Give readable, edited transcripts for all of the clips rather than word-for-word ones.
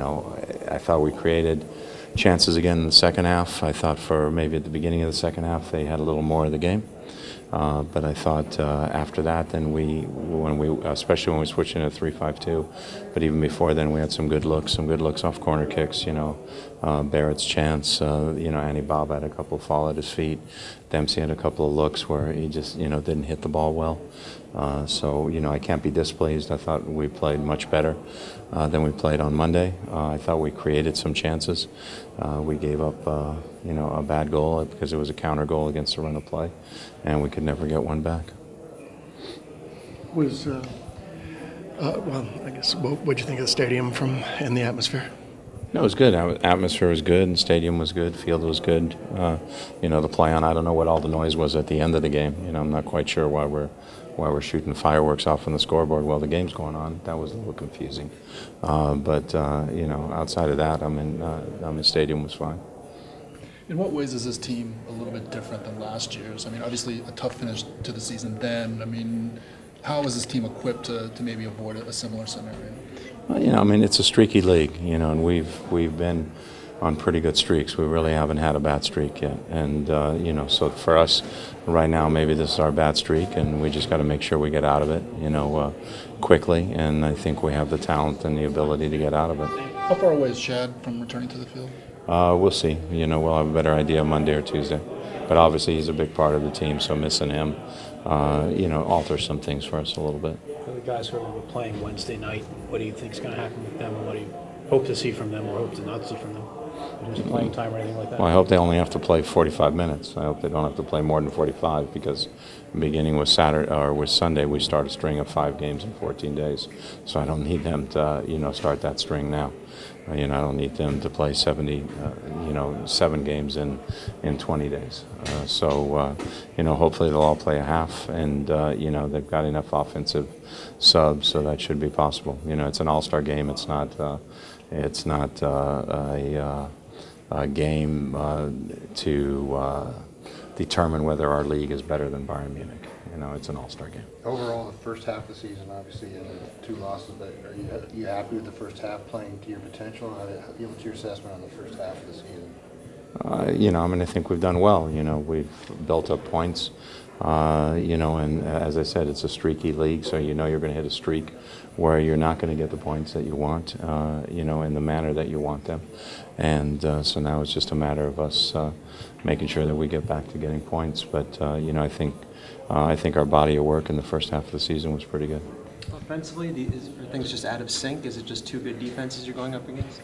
I thought we created chances again in the second half. I thought for maybe at the beginning of the second half they had a little more of the game. But I thought after that, then especially when we switched into 3-5-2, but even before then, we had some good looks off corner kicks. Barrett's chance. Annie Bob had a couple fall at his feet. Dempsey had a couple of looks where he just didn't hit the ball well. So I can't be displeased. I thought we played much better than we played on Monday. I thought we created some chances. We gave up a bad goal because it was a counter goal against the run of play, and we could never get one back. I guess what did you think of the stadium and the atmosphere? No, it was good. Atmosphere was good, and stadium was good. Field was good. The play on. I don't know what all the noise was at the end of the game. I'm not quite sure why we're shooting fireworks off on the scoreboard while the game's going on. That was a little confusing. But outside of that, the stadium was fine. In what ways is this team a little bit different than last year's? Obviously a tough finish to the season then. How is this team equipped to maybe avoid a similar scenario? It's a streaky league, and we've been on pretty good streaks. We really haven't had a bad streak yet. And, so for us right now, maybe this is our bad streak, and we just got to make sure we get out of it, quickly. And I think we have the talent and the ability to get out of it. How far away is Chad from returning to the field? We'll see. We'll have a better idea Monday or Tuesday. But obviously he's a big part of the team, so missing him, alters some things for us a little bit. For the guys who are playing Wednesday night, what do you think is going to happen with them, and what do you hope to see from them or hope to not see from them? In terms of playing time or anything like that? Well, I hope they only have to play 45 minutes. I hope they don't have to play more than 45, because beginning with Sunday, we start a string of 5 games in 14 days. So I don't need them to, start that string now. I don't need them to play 7 games in 20 days. Hopefully they'll all play a half, and they've got enough offensive subs, so that should be possible. It's an all-star game. It's not a game to determine whether our league is better than Bayern Munich. It's an all-star game. Overall, the first half of the season, obviously, you had 2 losses, but are you happy with the first half playing to your potential? What's your assessment on the first half of the season? I think we've done well. We've built up points. And as I said, it's a streaky league, so you're going to hit a streak where you're not going to get the points that you want, in the manner that you want them. And so now it's just a matter of us making sure that we get back to getting points. But, I think our body of work in the first half of the season was pretty good. Offensively, are things just out of sync? Is it just 2 good defenses you're going up against?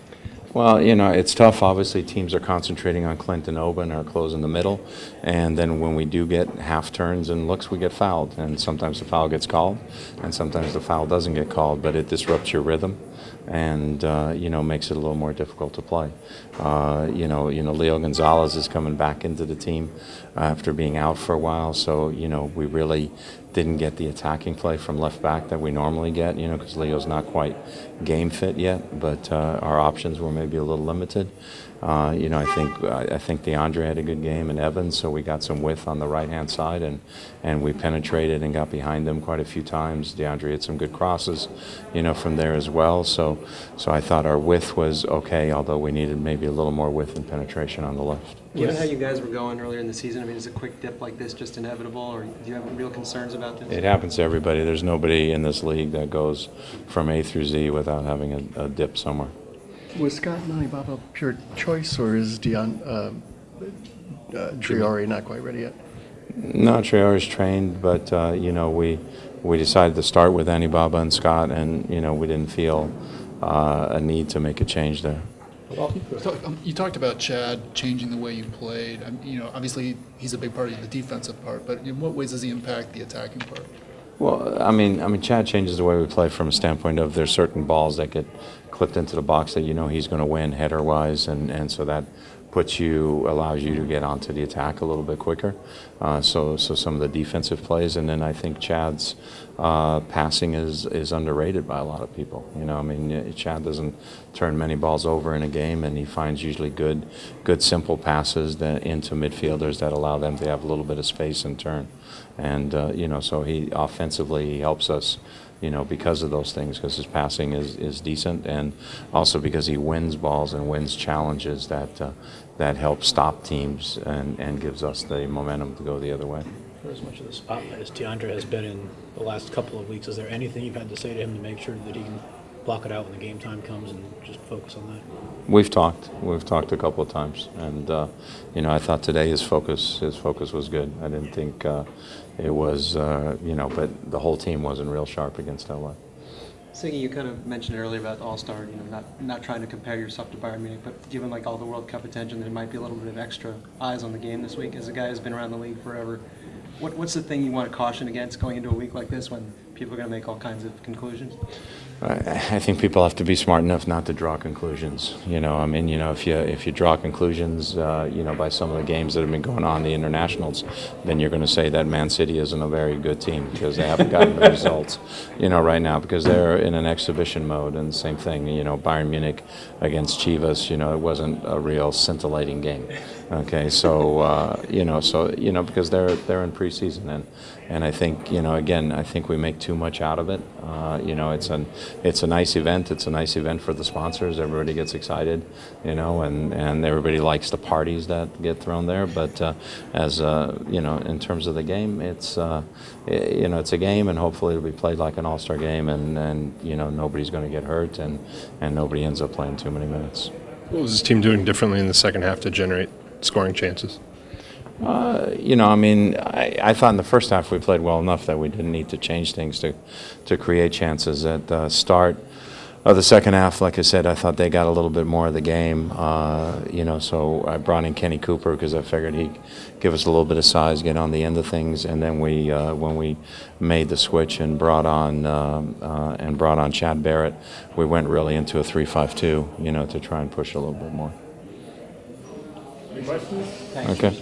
Well, it's tough. Obviously, teams are concentrating on Clint and Oba and are closing the middle. And then when we do get half turns and looks, we get fouled. And sometimes the foul gets called, and sometimes the foul doesn't get called, but it disrupts your rhythm and, makes it a little more difficult to play. Leo Gonzalez is coming back into the team after being out for a while. So, we really didn't get the attacking play from left back that we normally get, because Leo's not quite game fit yet, but our options were maybe a little limited. I think DeAndre had a good game, and Evans, so we got some width on the right-hand side, and we penetrated and got behind them quite a few times. DeAndre had some good crosses, from there as well. So I thought our width was okay, although we needed maybe a little more width and penetration on the left. Given how you guys were going earlier in the season, is a quick dip like this just inevitable, or do you have real concerns about this? It happens to everybody. There's nobody in this league that goes from A through Z without having a dip somewhere. Was Scott and Alibaba a pure choice, or is Triori not quite ready yet? No, Triori's trained, but we decided to start with Anibaba and Scott, and we didn't feel a need to make a change there. Well, you talked about Chad changing the way you played. Obviously he's a big part of the defensive part, but in what ways does he impact the attacking part? Well, Chad changes the way we play from a standpoint of there's certain balls that get clipped into the box that he's going to win header-wise, and so that allows you to get onto the attack a little bit quicker. So some of the defensive plays, and then I think Chad's passing is underrated by a lot of people. Chad doesn't turn many balls over in a game, and he finds usually good simple passes into midfielders that allow them to have a little bit of space and turn. And so he offensively helps us because of those things, because his passing is decent, and also because he wins balls and wins challenges that help stop teams and gives us the momentum to go the other way. For as much of the spotlight as DeAndre has been in the last couple of weeks, is there anything you've had to say to him to make sure that he can block it out when the game time comes and just focus on that? We've talked a couple of times, and I thought today his focus was good. I didn't think it was, but the whole team wasn't real sharp against LA. Sigi, you kind of mentioned earlier about All-Star, not trying to compare yourself to Bayern Munich, but given like all the World Cup attention, there might be a little bit of extra eyes on the game this week. As a guy who's been around the league forever, what's the thing you want to caution against going into a week like this when people are going to make all kinds of conclusions? I think people have to be smart enough not to draw conclusions. If you draw conclusions, by some of the games that have been going on, the internationals, then you're going to say that Man City isn't a very good team because they haven't gotten the results, right now, because they're in an exhibition mode. And same thing, Bayern Munich against Chivas, it wasn't a real scintillating game. Okay, so because they're in preseason, and I think again, I think we make too much out of it. It's a nice event. It's a nice event for the sponsors. Everybody gets excited, and everybody likes the parties that get thrown there. But in terms of the game, it's it's a game, and hopefully it'll be played like an all-star game, and nobody's going to get hurt, and nobody ends up playing too many minutes. What was his team doing differently in the second half to generate scoring chances? I thought in the first half we played well enough that we didn't need to change things to create chances. At the start of the second half, like I said, I thought they got a little bit more of the game. So I brought in Kenny Cooper because I figured he'd give us a little bit of size, get on the end of things, and then when we made the switch and brought on Chad Barrett, we went really into a 3-5-2, to try and push a little bit more. Thanks. Okay.